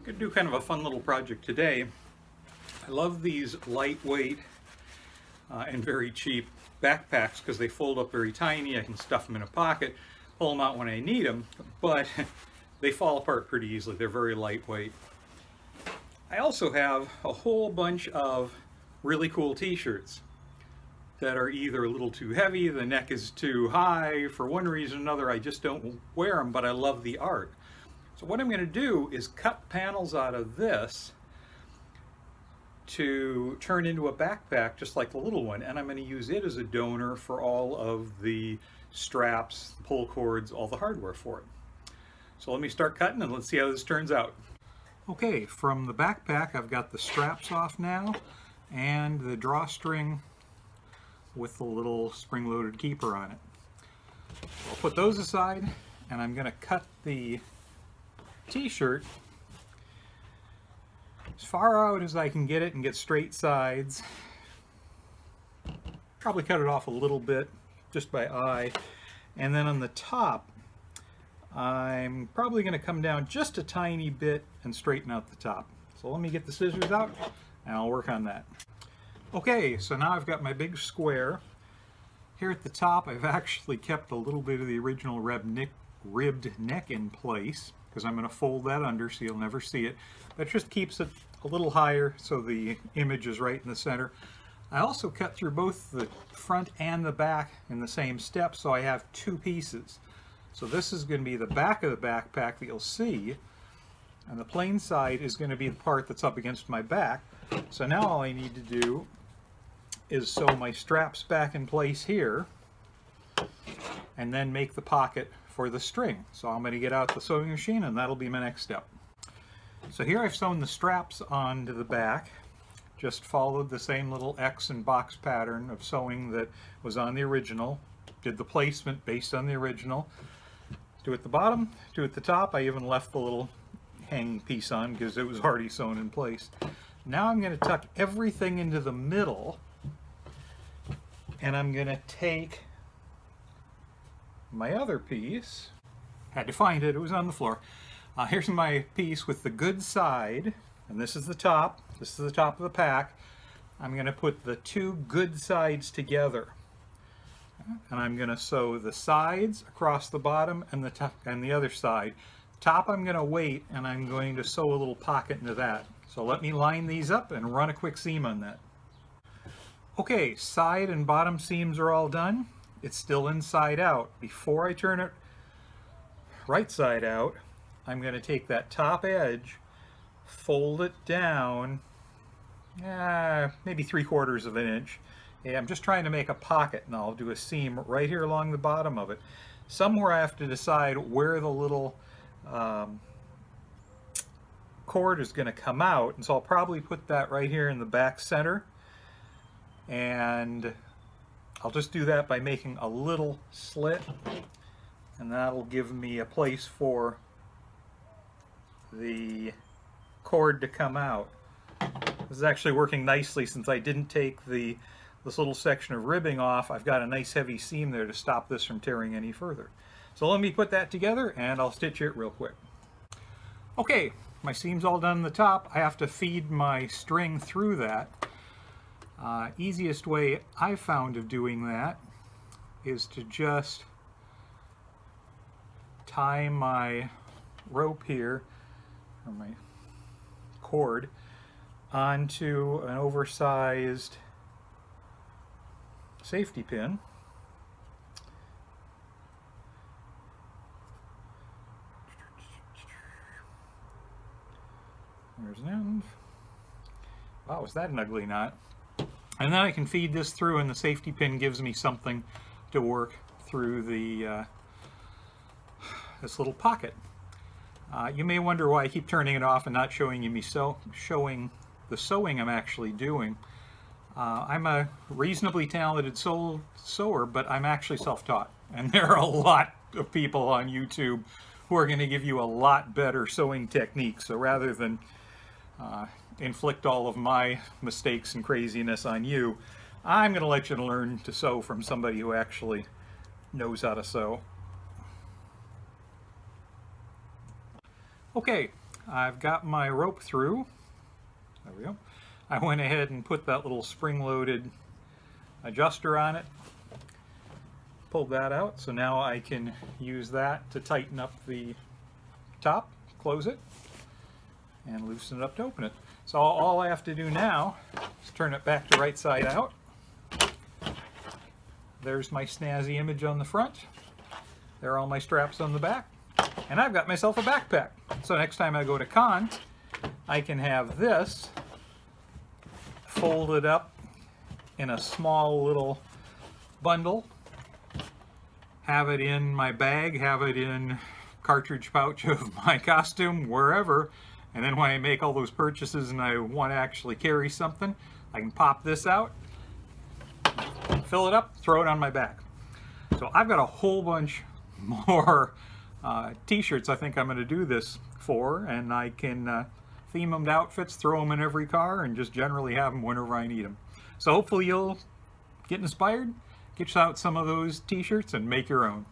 Gonna do kind of a fun little project today. I love these lightweight and very cheap backpacks because they fold up very tiny. I can stuff them in a pocket, pull them out when I need them, but they fall apart pretty easily. They're very lightweight. I also have a whole bunch of really cool t-shirts that are either a little too heavy, the neck is too high, for one reason or another I just don't wear them, but I love the art. So what I'm going to do is cut panels out of this to turn into a backpack just like the little one, and I'm going to use it as a donor for all of the straps, pull cords, all the hardware for it. So let me start cutting and let's see how this turns out. Okay, from the backpack I've got the straps off now and the drawstring with the little spring-loaded keeper on it. So I'll put those aside and I'm going to cut the t-shirt as far out as I can get it and get straight sides. Probably cut it off a little bit just by eye, and then on the top I'm probably going to come down just a tiny bit and straighten out the top. So let me get the scissors out and I'll work on that. Okay, so now I've got my big square. Here at the top I've actually kept a little bit of the original ribbed neck in place because I'm going to fold that under so you'll never see it. That just keeps it a little higher so the image is right in the center. I also cut through both the front and the back in the same step, so I have two pieces. So this is going to be the back of the backpack that you'll see, and the plain side is going to be the part that's up against my back. So now all I need to do is sew my straps back in place here and then make the pocket for the string. So I'm going to get out the sewing machine and that'll be my next step. So here I've sewn the straps onto the back, just followed the same little X and box pattern of sewing that was on the original, did the placement based on the original. Do at the bottom, do at the top. I even left the little hanging piece on because it was already sewn in place. Now I'm going to tuck everything into the middle, and I'm going to take my other piece. Had to find it, it was on the floor. Here's my piece with the good side, and this is the top. This is the top of the pack. I'm going to put the two good sides together, and I'm going to sew the sides across the bottom and the top and the other side. Top I'm going to wait, and I'm going to sew a little pocket into that. So let me line these up and run a quick seam on that. Okay, side and bottom seams are all done. It's still inside out. Before I turn it right side out, I'm going to take that top edge, fold it down, maybe 3/4 of an inch. Yeah, I'm just trying to make a pocket, and I'll do a seam right here along the bottom of it. Somewhere I have to decide where the little cord is going to come out, and so I'll probably put that right here in the back center, and I'll just do that by making a little slit, and that'll give me a place for the cord to come out. This is actually working nicely since I didn't take this little section of ribbing off. I've got a nice heavy seam there to stop this from tearing any further. So let me put that together and I'll stitch it real quick. Okay, my seam's all done on the top. I have to feed my string through that. Easiest way I've found of doing that is to just tie my rope here, or my cord, onto an oversized safety pin. There's an end. Wow, was that an ugly knot? And then I can feed this through, and the safety pin gives me something to work through the this little pocket. You may wonder why I keep turning it off and not showing the sewing I'm actually doing. I'm a reasonably talented sewer, but I'm actually self-taught, and there are a lot of people on YouTube who are going to give you a lot better sewing techniques. So rather than inflict all of my mistakes and craziness on you, I'm going to let you learn to sew from somebody who actually knows how to sew. Okay, I've got my rope through. There we go. I went ahead and put that little spring-loaded adjuster on it. Pulled that out, so now I can use that to tighten up the top, close it, and loosen it up to open it. So all I have to do now is turn it back to right side out. There's my snazzy image on the front. There are all my straps on the back. And I've got myself a backpack. So next time I go to con, I can have this folded up in a small little bundle, have it in my bag, have it in cartridge pouch of my costume, wherever, and then when I make all those purchases and I want to actually carry something, I can pop this out, fill it up, throw it on my back. So I've got a whole bunch more t-shirts I think I'm going to do this for, and I can theme them to outfits, throw them in every car, and just generally have them whenever I need them. So hopefully you'll get inspired, get out some of those t-shirts and make your own.